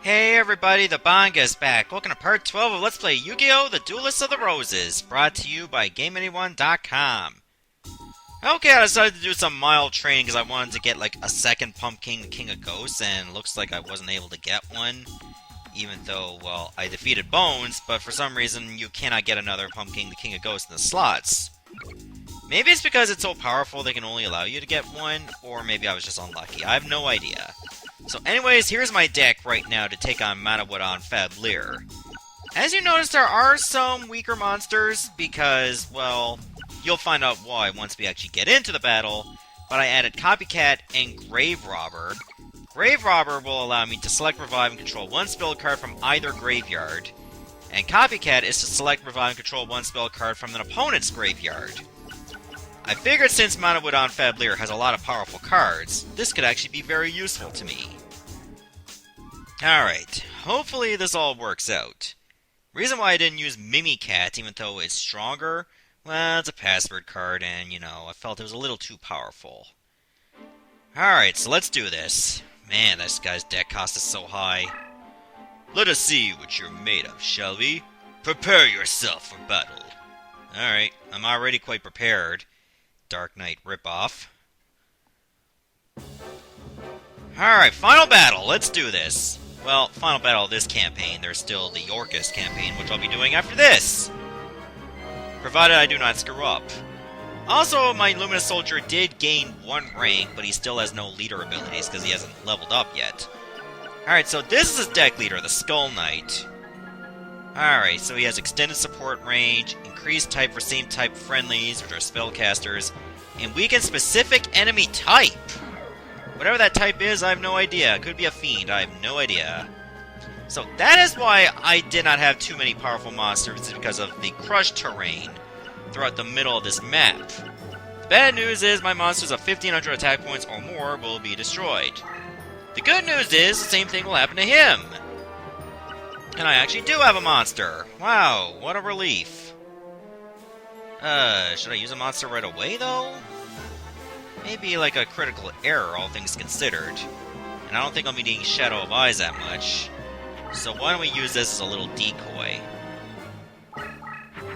Hey everybody, the Banga's back. Welcome to part 12 of Let's Play Yu-Gi-Oh! The Duelists of the Roses, brought to you by GameAnyone.com. Okay, I decided to do some mild training because I wanted to get like a second Pumpkin King of Ghosts, and looks like I wasn't able to get one. Even though, well, I defeated Bones, but for some reason you cannot get another Pumpkin the King of Ghosts in the slots. Maybe it's because it's so powerful they can only allow you to get one, or maybe I was just unlucky. I have no idea. So anyways, here's my deck right now to take on Manawyddan fab Llyr. As you notice, there are some weaker monsters because, well, you'll find out why once we actually get into the battle, but I added Copycat and Grave Robber. Grave Robber will allow me to select, revive, and control one spell card from either graveyard, and Copycat is to select, revive, and control one spell card from an opponent's graveyard. I figured since Manawyddan fab Llyr has a lot of powerful cards, this could actually be very useful to me. Alright, hopefully this all works out. Reason why I didn't use Mimicat, even though it's stronger, well, it's a password card, and, you know, I felt it was a little too powerful. Alright, so let's do this. Man, this guy's deck cost is so high. Let us see what you're made of, shall we? Prepare yourself for battle. Alright, I'm already quite prepared. Dark Knight ripoff. Alright, final battle, let's do this. Well, final battle of this campaign, there's still the Yorkist campaign, which I'll be doing after this. Provided I do not screw up. Also, my Luminous Soldier did gain 1 rank, but he still has no leader abilities because he hasn't leveled up yet. Alright, so this is his deck leader, the Skull Knight. Alright, so he has extended support range, increased type for same type friendlies, which are spellcasters, and weaken specific enemy type. Whatever that type is, I have no idea. It could be a fiend, I have no idea. So that is why I did not have too many powerful monsters, because of the crushed terrain throughout the middle of this map. The bad news is my monsters of 1500 attack points or more will be destroyed. The good news is the same thing will happen to him. And I actually do have a monster. Wow, what a relief. Should I use a monster right away, though? Maybe like a critical error, all things considered. And I don't think I'll be needing Shadow of Eyes that much. So why don't we use this as a little decoy?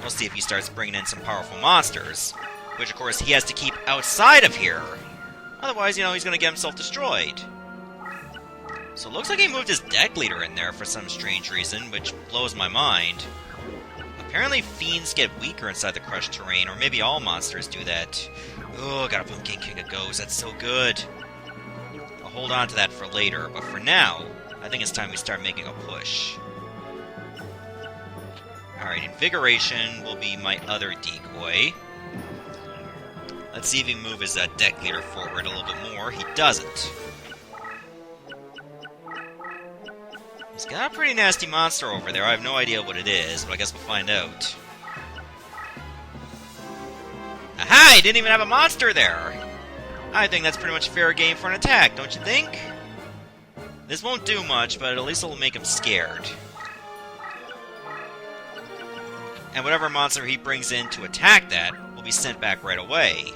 We'll see if he starts bringing in some powerful monsters. Which, of course, he has to keep outside of here. Otherwise, you know, he's gonna get himself destroyed. So it looks like he moved his deck leader in there for some strange reason, which blows my mind. Apparently fiends get weaker inside the crushed terrain, or maybe all monsters do that. Oh, got a Pumpkin King of Ghosts, that's so good. I'll hold on to that for later, but for now, I think it's time we start making a push. Alright, Invigoration will be my other decoy. Let's see if he can move his deck leader forward a little bit more. He doesn't. He's got a pretty nasty monster over there. I have no idea what it is, but I guess we'll find out. Aha! He didn't even have a monster there! I think that's pretty much fair game for an attack, don't you think? This won't do much, but at least it'll make him scared. And whatever monster he brings in to attack that will be sent back right away.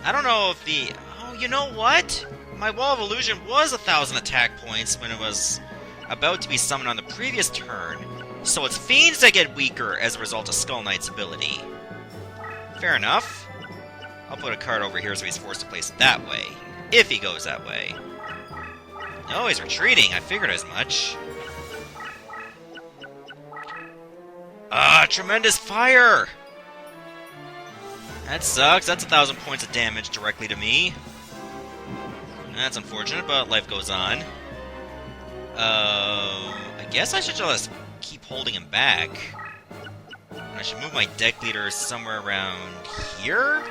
I don't know if the... Oh, you know what? My Wall of Illusion was 1,000 attack points when it was about to be summoned on the previous turn, so it's fiends that get weaker as a result of Skull Knight's ability. Fair enough. I'll put a card over here so he's forced to place it that way, if he goes that way. No, he's retreating. I figured as much. Ah, tremendous fire! That sucks. That's 1,000 points of damage directly to me. That's unfortunate, but life goes on. I guess I should just keep holding him back. I should move my deck leader somewhere around here?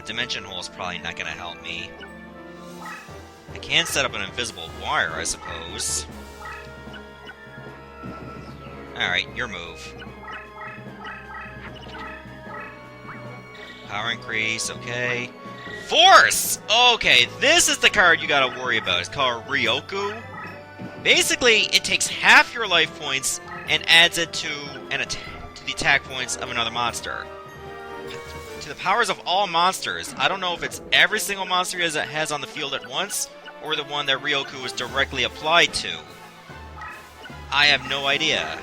Dimension Hole is probably not going to help me. I can set up an invisible wire, I suppose. Alright, your move. Power increase, okay. Force! Okay, this is the card you gotta worry about. It's called Riryokus. Basically, it takes half your life points and adds it to the attack points of another monster. To the powers of all monsters. I don't know if it's every single monster he has on the field at once, or the one that Riryokus was directly applied to. I have no idea.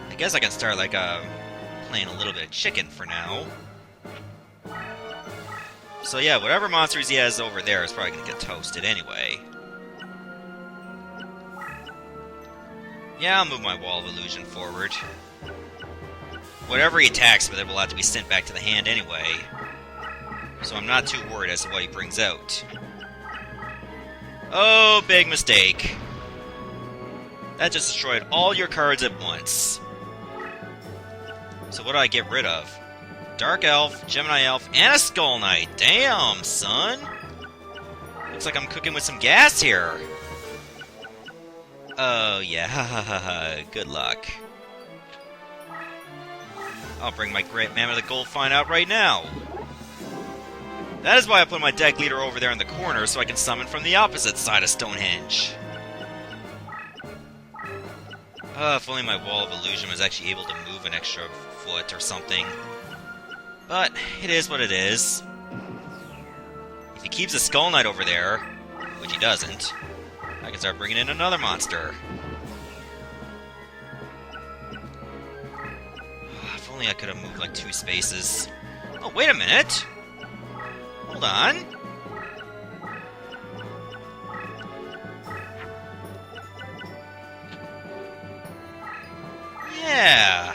I guess I can start like playing a little bit of chicken for now. So yeah, whatever monsters he has over there is probably gonna get toasted anyway. Yeah, I'll move my Wall of Illusion forward. Whatever he attacks with it will have to be sent back to the hand anyway. So I'm not too worried as to what he brings out. Oh, big mistake. That just destroyed all your cards at once. So what do I get rid of? Dark Elf, Gemini Elf, and a Skull Knight. Damn, son. Looks like I'm cooking with some gas here. Oh, yeah. Good luck. I'll bring my Great Mammoth of the Gold Find out right now. That is why I put my deck leader over there in the corner, so I can summon from the opposite side of Stonehenge. If only my Wall of Illusion was actually able to move an extra foot or something. But it is what it is. If he keeps a Skull Knight over there, which he doesn't, I can start bringing in another monster. If only I could have moved like 2 spaces. Oh, wait a minute! Hold on. Yeah.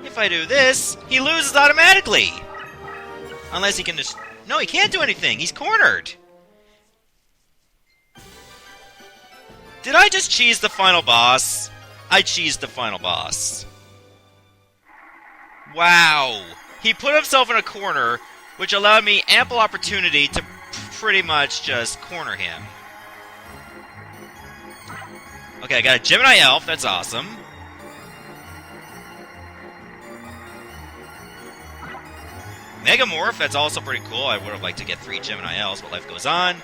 If I do this, he loses automatically. Unless he can just... No, he can't do anything. He's cornered. Did I just cheese the final boss? I cheesed the final boss. Wow. He put himself in a corner, which allowed me ample opportunity to pretty much just corner him. Okay, I got a Gemini Elf. That's awesome. Megamorph. That's also pretty cool. I would have liked to get 3 Gemini Elves, but life goes on.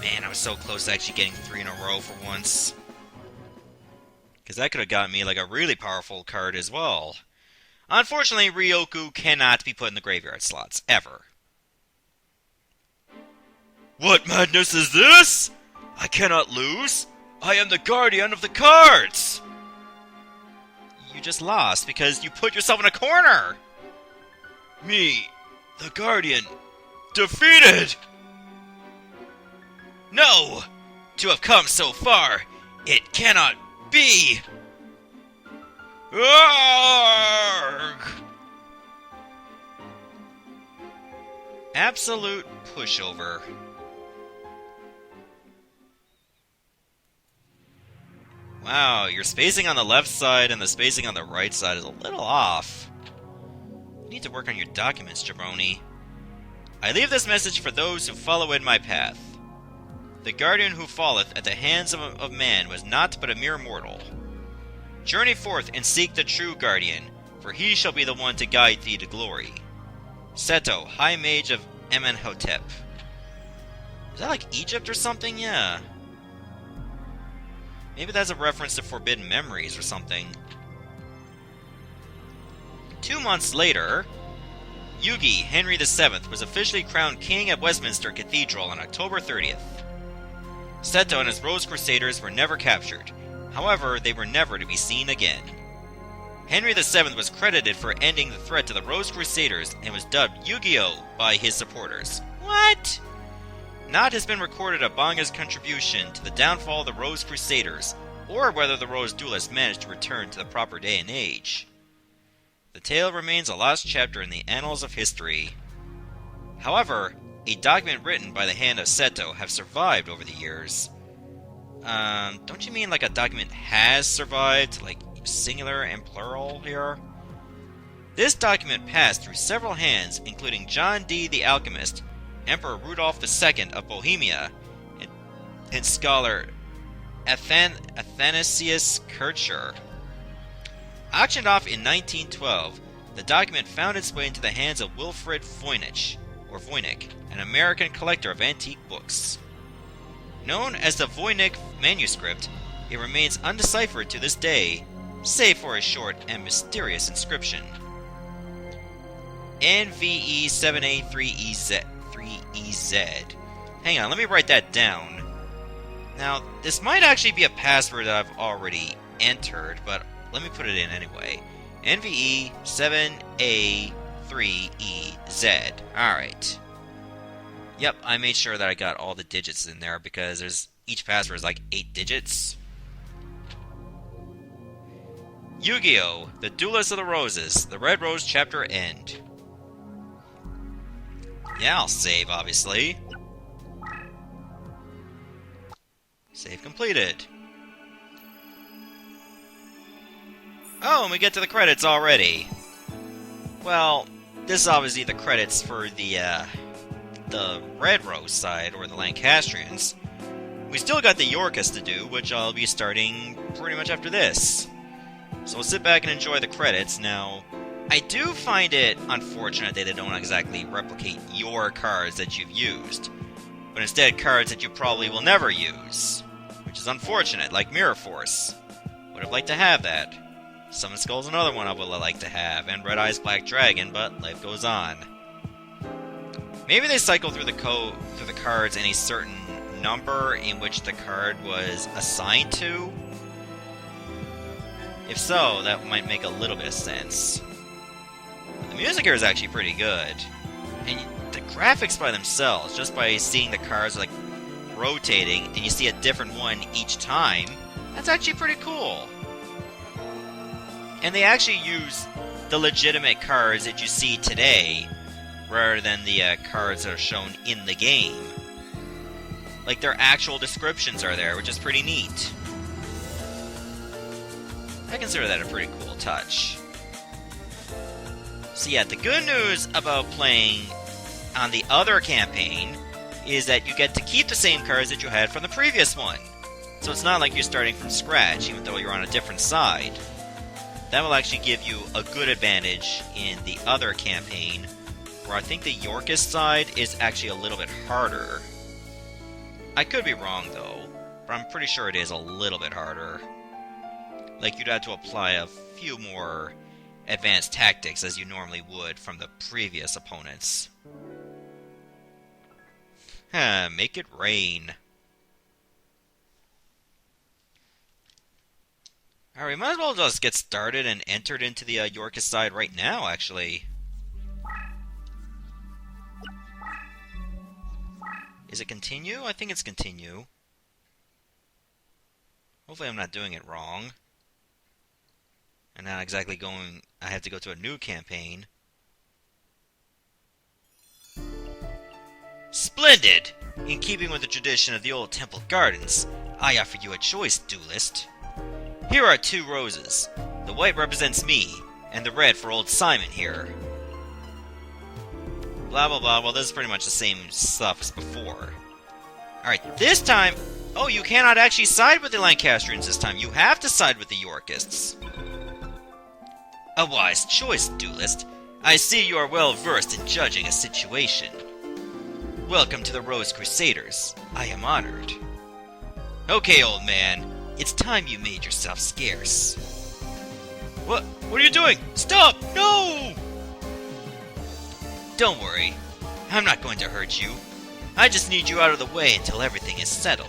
Man, I was so close to actually getting 3 in a row for once. Because that could have gotten me like a really powerful card as well. Unfortunately, Riryokus cannot be put in the graveyard slots, ever. What madness is this? I cannot lose. I am the guardian of the cards. You just lost because you put yourself in a corner. Me, the guardian, defeated. No! To have come so far, it cannot be! Arrgh! Absolute pushover. Wow, your spacing on the left side and the spacing on the right side is a little off. You need to work on your documents, jabroni. I leave this message for those who follow in my path. The guardian who falleth at the hands of man was naught but a mere mortal. Journey forth and seek the true guardian, for he shall be the one to guide thee to glory. Seto, High Mage of Amenhotep. Is that like Egypt or something? Yeah. Maybe that's a reference to Forbidden Memories or something. 2 months later, Yugi Henry VII was officially crowned king at Westminster Cathedral on October 30th. Seto and his Rose Crusaders were never captured. However, they were never to be seen again. Henry VII was credited for ending the threat to the Rose Crusaders and was dubbed Yu-Gi-Oh! By his supporters. What? Not has been recorded of Banga's contribution to the downfall of the Rose Crusaders, or whether the Rose Duelists managed to return to the proper day and age. The tale remains a lost chapter in the annals of history. However, a document written by the hand of Seto have survived over the years. Don't you mean like a document has survived, like singular and plural here? This document passed through several hands, including John Dee the Alchemist, Emperor Rudolph II of Bohemia, and scholar Athanasius Kircher. Auctioned off in 1912, the document found its way into the hands of Wilfred Voynich, an American collector of antique books. Known as the Voynich manuscript, it remains undeciphered to this day, save for a short and mysterious inscription. NVE7A3EZ. 3EZ. Hang on, let me write that down. Now, this might actually be a password that I've already entered, but let me put it in anyway. NVE7A3EZ. Alright. Yep, I made sure that I got all the digits in there because each password is like 8 digits. Yu-Gi-Oh! The Duelists of the Roses. The Red Rose Chapter End. Yeah, I'll save, obviously. Save completed. Oh, and we get to the credits already. Well, this is obviously the credits for the Red Rose side, or the Lancastrians. We still got the Yorkists to do, which I'll be starting pretty much after this. So we'll sit back and enjoy the credits. Now, I do find it unfortunate that they don't exactly replicate your cards that you've used, but instead cards that you probably will never use, which is unfortunate, like Mirror Force. Would have liked to have that. Summon Skull's another one I would like to have, and Red Eyes Black Dragon, but life goes on. Maybe they cycle through the cards in a certain number in which the card was assigned to. If so, that might make a little bit of sense. The music here is actually pretty good. And the graphics by themselves, just by seeing the cards like rotating, and you see a different one each time, that's actually pretty cool. And they actually use the legitimate cards that you see today, rather than the cards that are shown in the game. Like, their actual descriptions are there, which is pretty neat. I consider that a pretty cool touch. So yeah, the good news about playing on the other campaign is that you get to keep the same cards that you had from the previous one. So it's not like you're starting from scratch, even though you're on a different side. That will actually give you a good advantage in the other campaign, where I think the Yorkist side is actually a little bit harder. I could be wrong, though, but I'm pretty sure it is a little bit harder. Like, you'd have to apply a few more advanced tactics as you normally would from the previous opponents. Make it rain. Alright, might as well just get started and entered into the Yorkist side right now, actually. Is it continue? I think it's continue. Hopefully I'm not doing it wrong. And not exactly going... I have to go to a new campaign. Splendid! In keeping with the tradition of the old temple gardens, I offer you a choice, duelist. Here are 2 roses. The white represents me, and the red for old Simon here. Blah blah blah, well this is pretty much the same stuff as before. Alright, this time... Oh, you cannot actually side with the Lancastrians this time. You have to side with the Yorkists. A wise choice, duelist. I see you are well versed in judging a situation. Welcome to the Rose Crusaders. I am honored. Okay, old man. It's time you made yourself scarce. What are you doing? Stop! No! Don't worry. I'm not going to hurt you. I just need you out of the way until everything is settled.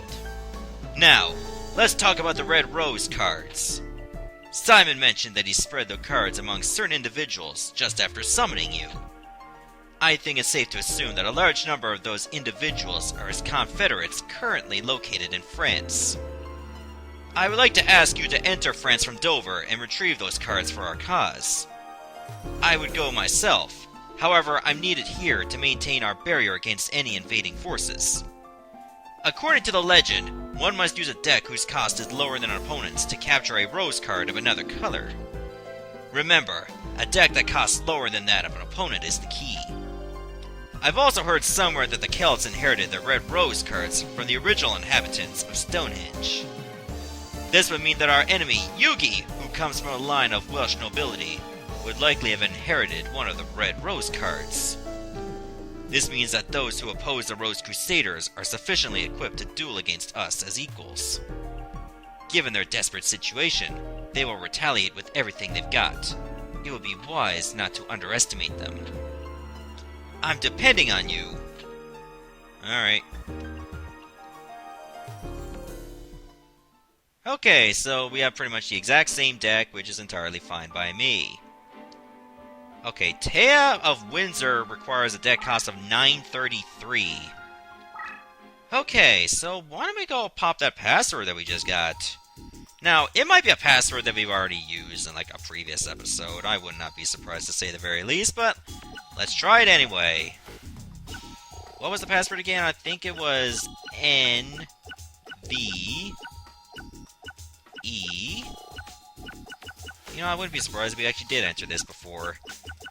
Now, let's talk about the Red Rose cards. Simon mentioned that he spread the cards among certain individuals just after summoning you. I think it's safe to assume that a large number of those individuals are his confederates currently located in France. I would like to ask you to enter France from Dover and retrieve those cards for our cause. I would go myself, however I'm needed here to maintain our barrier against any invading forces. According to the legend, one must use a deck whose cost is lower than an opponent's to capture a rose card of another color. Remember, a deck that costs lower than that of an opponent is the key. I've also heard somewhere that the Celts inherited the red rose cards from the original inhabitants of Stonehenge. This would mean that our enemy, Yugi, who comes from a line of Welsh nobility, would likely have inherited one of the red rose cards. This means that those who oppose the Rose Crusaders are sufficiently equipped to duel against us as equals. Given their desperate situation, They will retaliate with everything they've got. It would be wise not to underestimate them. I'm depending on you. Alright. Okay, so we have pretty much the exact same deck, which is entirely fine by me. Okay, Taya of Windsor requires a deck cost of 933. Okay, so why don't we go pop that password that we just got? Now, it might be a password that we've already used in, like, a previous episode. I would not be surprised to say the very least, but let's try it anyway. What was the password again? I think it was NVE. You know, I wouldn't be surprised if we actually did enter this before.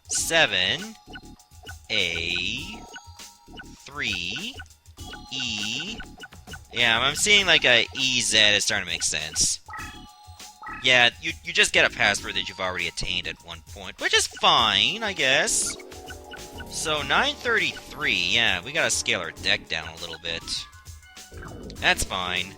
7 A 3 E. Yeah, I'm seeing like a EZ is starting to make sense. Yeah, you just get a password that you've already attained at one point, which is fine, I guess. So 933, yeah, we gotta scale our deck down a little bit. That's fine.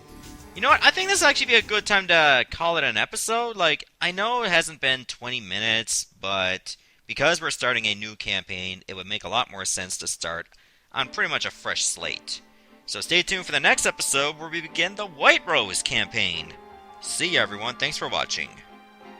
You know what, I think this will actually be a good time to call it an episode. Like, I know it hasn't been 20 minutes, but because we're starting a new campaign, it would make a lot more sense to start on pretty much a fresh slate. So stay tuned for the next episode where we begin the White Rose campaign. See ya, everyone. Thanks for watching.